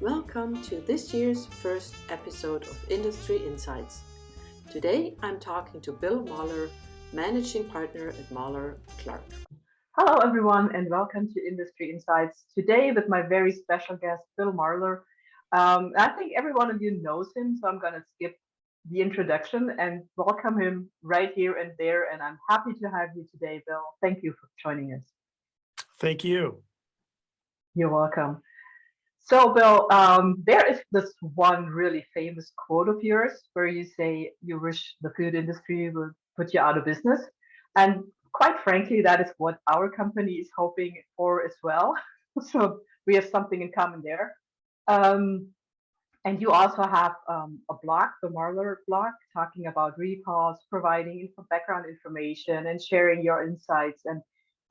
Welcome to this year's first episode of Industry Insights. Today I'm talking to Bill Marler, Managing Partner at Marler Clark. Hello, everyone, and welcome to Industry Insights. Today, with my very special guest, Bill Marler. I think every one of you knows him, so I'm going to skip the introduction and welcome him right here and there. And I'm happy to have you today, Bill. Thank you for joining us. Thank you. You're welcome. So, Bill, there is this one really famous quote of yours where you say you wish the food industry would put you out of business. And quite frankly, that is what our company is hoping for as well. So we have something in common there. Um, and you also have a blog, the Marler blog, talking about recalls, providing background information, and sharing your insights, and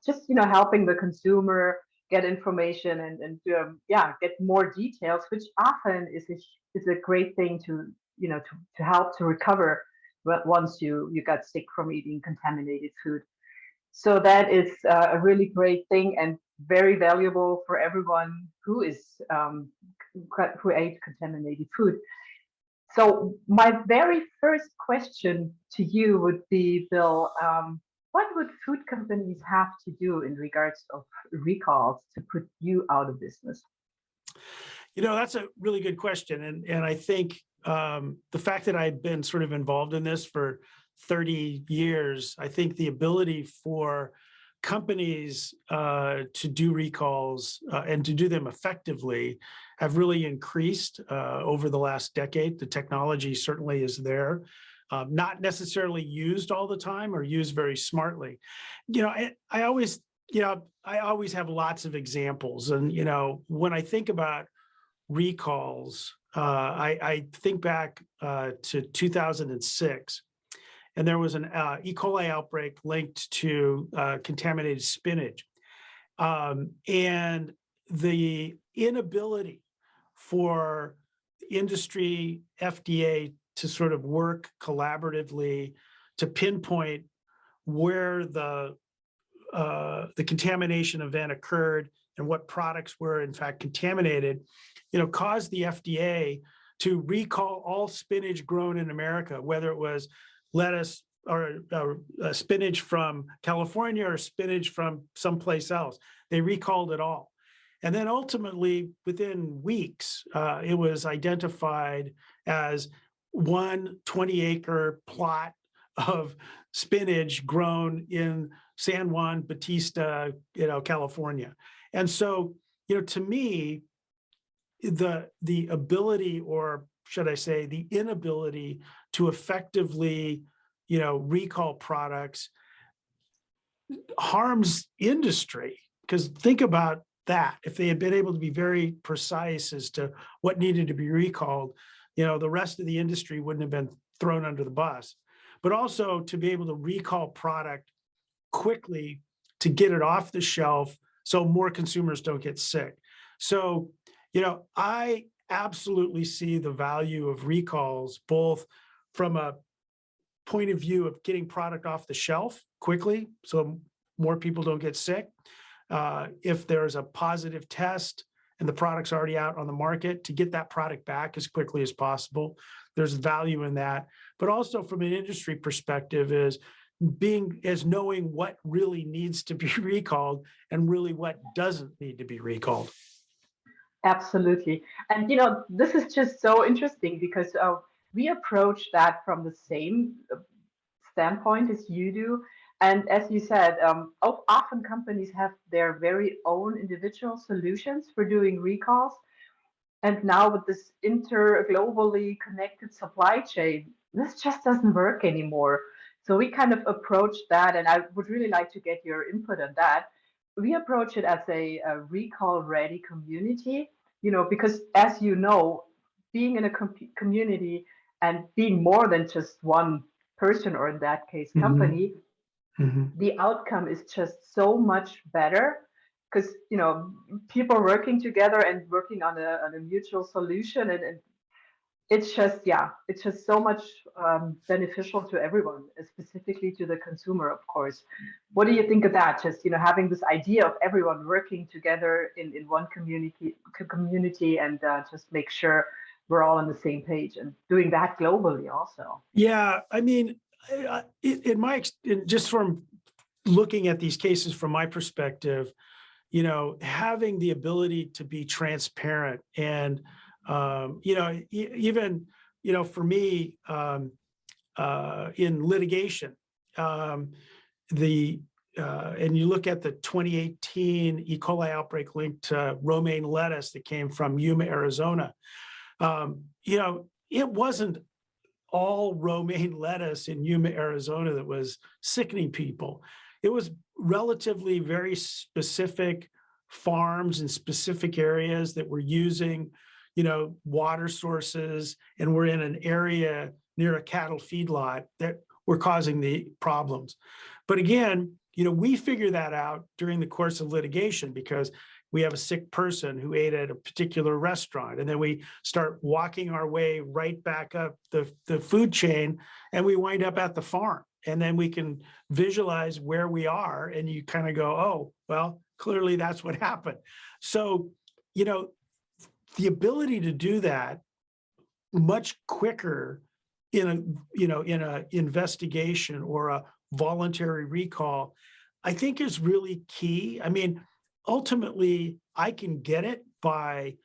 just helping the consumer get information and get more details, which often is a great thing to to help to recover once you got sick from eating contaminated food. So that is a really great thing and very valuable for everyone who who ate contaminated food. So my very first question to you would be, Bill, what would food companies have to do in regards of recalls to put you out of business? That's a really good question. And I think the fact that I've been sort of involved in this for 30 years, I think the ability for companies to do recalls and to do them effectively have really increased over the last decade. The technology certainly is there, not necessarily used all the time or used very smartly. I always have lots of examples. And, when I think about recalls, I think back to 2006. And there was an E. coli outbreak linked to contaminated spinach. And the inability for industry, FDA to sort of work collaboratively to pinpoint where the contamination event occurred and what products were in fact contaminated, caused the FDA to recall all spinach grown in America, whether it was lettuce or spinach from California or spinach from someplace else. They recalled it all. And then ultimately, within weeks, it was identified as one 20-acre plot of spinach grown in San Juan Bautista, California. And so, to me, the ability, or should I say, the inability to effectively, recall products harms industry. Because think about that. If they had been able to be very precise as to what needed to be recalled, the rest of the industry wouldn't have been thrown under the bus. But also to be able to recall product quickly to get it off the shelf so more consumers don't get sick. So, I absolutely see the value of recalls, both from a point of view of getting product off the shelf quickly so more people don't get sick. If there's a positive test and the product's already out on the market, to get that product back as quickly as possible. There's value in that. But also from an industry perspective is knowing what really needs to be recalled and really what doesn't need to be recalled. Absolutely. And, this is just so interesting because we approach that from the same standpoint as you do. And as you said, often companies have their very own individual solutions for doing recalls. And now with this globally connected supply chain, this just doesn't work anymore. So we kind of approach that, and I would really like to get your input on that. We approach it as a recall ready community, because as you know, being in a community and being more than just one person, or in that case, company, the outcome is just so much better because people are working together and working on a mutual solution, and it's just so much beneficial to everyone, specifically to the consumer, of course. What do you think of that? Just, having this idea of everyone working together in one community and just make sure we're all on the same page and doing that globally also. Yeah, I mean, just from looking at these cases from my perspective, having the ability to be transparent and, even, for me, in litigation, and you look at the 2018 E. coli outbreak linked to romaine lettuce that came from Yuma, Arizona. It wasn't all romaine lettuce in Yuma, Arizona that was sickening people. It was relatively very specific farms in specific areas that were using, water sources, and were in an area near a cattle feedlot that were causing the problems. But again, we figure that out during the course of litigation because we have a sick person who ate at a particular restaurant, and then we start walking our way right back up the food chain, and we wind up at the farm. And then we can visualize where we are, and you kind of go, oh, well, clearly that's what happened. So, the ability to do that much quicker in a investigation or a voluntary recall, I think is really key. I mean, ultimately, I can get it by,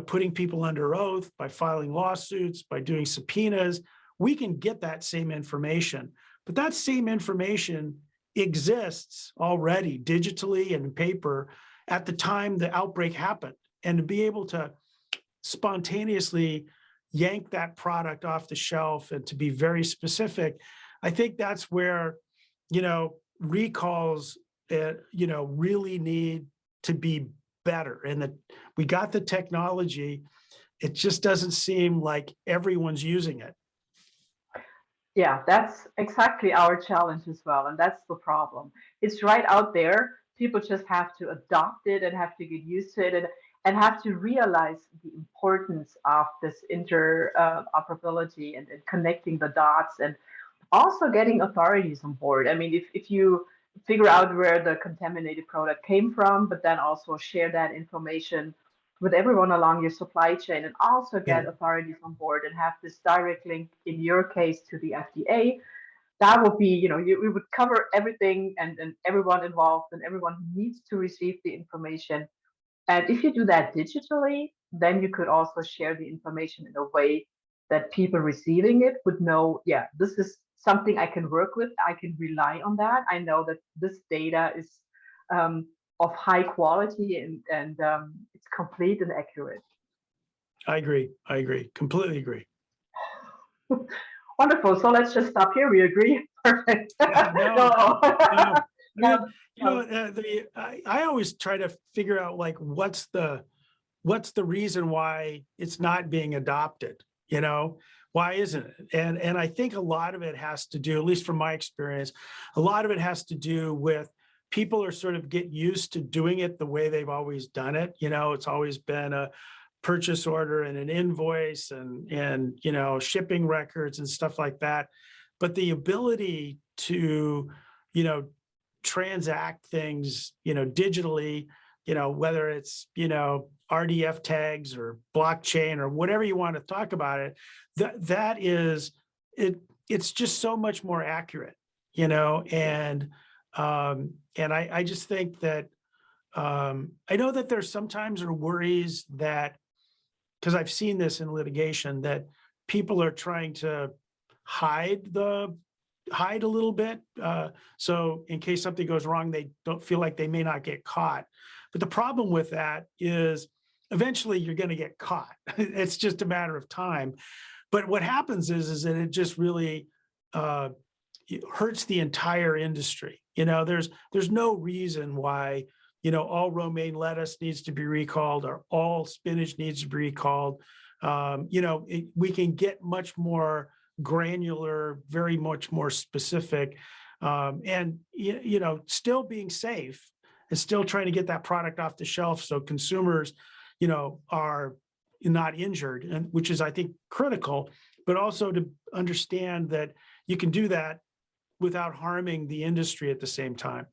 putting people under oath, by filing lawsuits, by doing subpoenas. We can get that same information, but that same information exists already digitally and in paper at the time the outbreak happened. And to be able to spontaneously yank that product off the shelf and to be very specific, I think that's where, recalls, really need to be better. And that we got the technology. It just doesn't seem like everyone's using it. Yeah, that's exactly our challenge as well. And that's the problem. It's right out there. People just have to adopt it and have to get used to it and have to realize the importance of this interoperability and connecting the dots and also getting authorities on board. I mean, if you figure out where the contaminated product came from, but then also share that information with everyone along your supply chain and also Yeah. get authorities on board and have this direct link in your case to the FDA, that would be, we would cover everything and everyone involved and everyone who needs to receive the information. And if you do that digitally, then you could also share the information in a way that people receiving it would know, yeah, this is something I can work with. I can rely on that. I know that this data is of high quality and it's complete and accurate. I agree. Completely agree. Wonderful. So let's just stop here. We agree. Perfect. No. No. I always try to figure out like what's the reason why it's not being adopted. Why isn't it? And I think a lot of it has to do, at least from my experience, a lot of it has to do with people are sort of get used to doing it the way they've always done it. It's always been a purchase order and an invoice and shipping records and stuff like that. But the ability to, transact things, digitally, whether it's, RDF tags or blockchain or whatever you want to talk about it, that is it. It's just so much more accurate, and I just think that I know that there's sometimes are worries that, because I've seen this in litigation, that people are trying to hide a little bit. So in case something goes wrong, they don't feel like they may not get caught. But the problem with that is eventually you're going to get caught. It's just a matter of time. But what happens is that it just really it hurts the entire industry. There's no reason why, all romaine lettuce needs to be recalled or all spinach needs to be recalled. We can get much more granular, very much more specific, and still being safe and still trying to get that product off the shelf so consumers, are not injured, and which is, I think, critical, but also to understand that you can do that without harming the industry at the same time.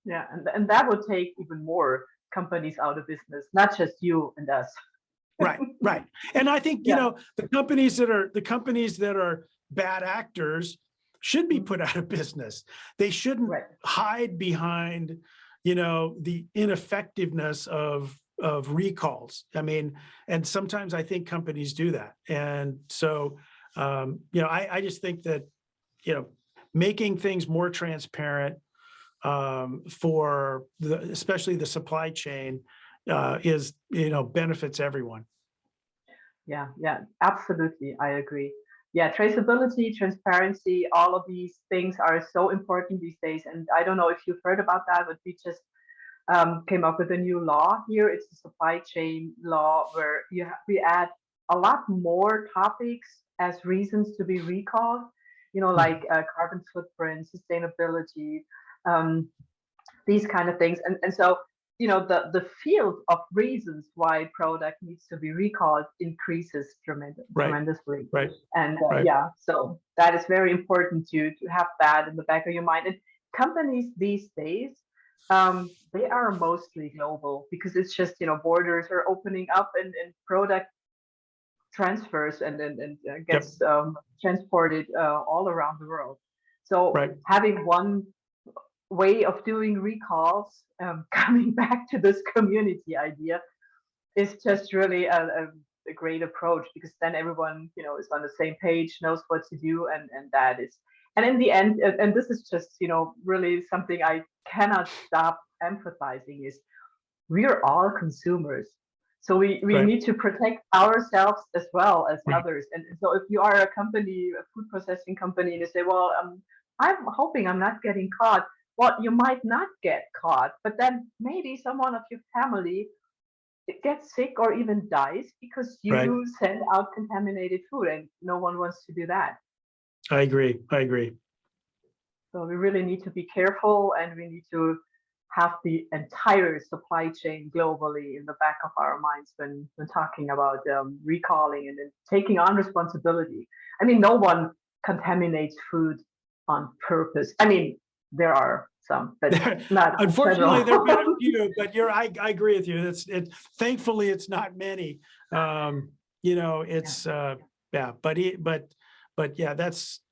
Yeah, and that would take even more companies out of business, not just you and us. Right. And I think, Yeah. the companies that are bad actors should be put out of business. They shouldn't hide behind, the ineffectiveness of recalls. I mean, and sometimes I think companies do that. And so, I just think that, making things more transparent for especially the supply chain is, benefits everyone. Yeah, absolutely. I agree. Yeah, traceability, transparency, all of these things are so important these days. And I don't know if you've heard about that, but we just came up with a new law here. It's a supply chain law where we add a lot more topics as reasons to be recalled, like carbon footprint, sustainability, these kind of things. And so, the field of reasons why a product needs to be recalled increases tremendously. Right. And Right. so that is very important to have that in the back of your mind. And companies these days, they are mostly global because it's just, borders are opening up and product transfers and gets transported all around the world. So having one way of doing recalls, coming back to this community idea, is just really a great approach, because then everyone, is on the same page, knows what to do, and that is, and in the end, and this is just, really something I cannot stop emphasizing, is we are all consumers. So we need to protect ourselves as well as others. And so if you are a company, a food processing company, and you say, well, I'm hoping I'm not getting caught. Well, you might not get caught, but then maybe someone of your family gets sick or even dies because you send out contaminated food, and no one wants to do that. I agree. So we really need to be careful, and we need to have the entire supply chain globally in the back of our minds when talking about recalling and then taking on responsibility. I mean, no one contaminains food on purpose. I mean, there are some, but not. Unfortunately, there have been a few, but I agree with you. Thankfully it's not many. It's but yeah,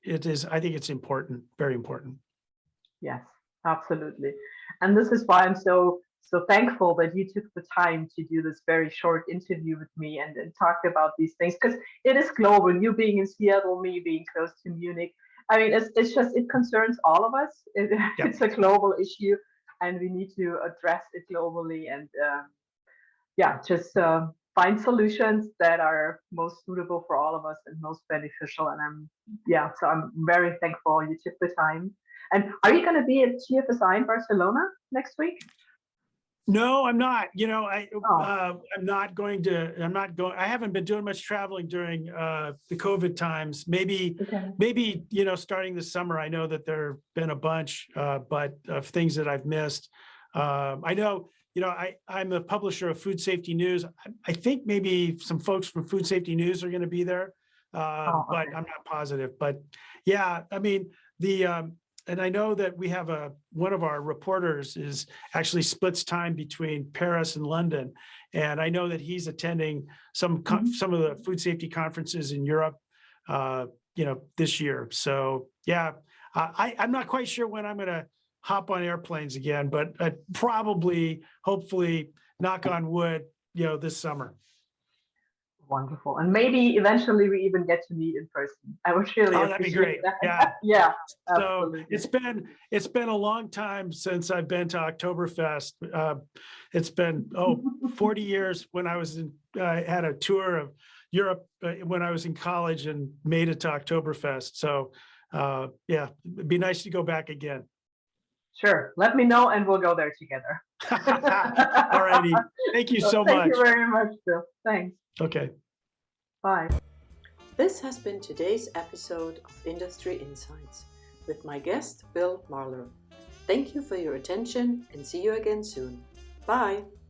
it is. I think it's important, very important. Yes, absolutely. And this is why I'm so thankful that you took the time to do this very short interview with me and talk about these things, because it is global. You being in Seattle, me being close to Munich. I mean, it's just, it concerns all of us. It's a global issue, and we need to address it globally, and just find solutions that are most suitable for all of us and most beneficial. And so I'm very thankful you took the time. And are you going to be at GFSI in Barcelona next week? No, I'm not. I'm not going. I haven't been doing much traveling during the COVID times. Maybe, starting this summer. I know that there have been a bunch, but of things that I've missed. I know, I'm the publisher of Food Safety News. I think maybe some folks from Food Safety News are going to be there, but I'm not positive. But yeah, I mean, and I know that we have one of our reporters is actually splits time between Paris and London. And I know that he's attending some of the food safety conferences in Europe, this year. So yeah, I'm not quite sure when I'm going to hop on airplanes again, but probably, hopefully, knock on wood, this summer. Wonderful. And maybe eventually we even get to meet in person. I would really that'd be great. That. Yeah. Yeah. So absolutely. it's been a long time since I've been to Oktoberfest. It's been 40 years when I was had a tour of Europe when I was in college and made it to Oktoberfest. So it'd be nice to go back again. Sure. Let me know and we'll go there together. All righty. Thank you so much. Thank you very much, Bill. Thanks. Okay. Bye. This has been today's episode of Industry Insights with my guest, Bill Marler. Thank you for your attention and see you again soon. Bye.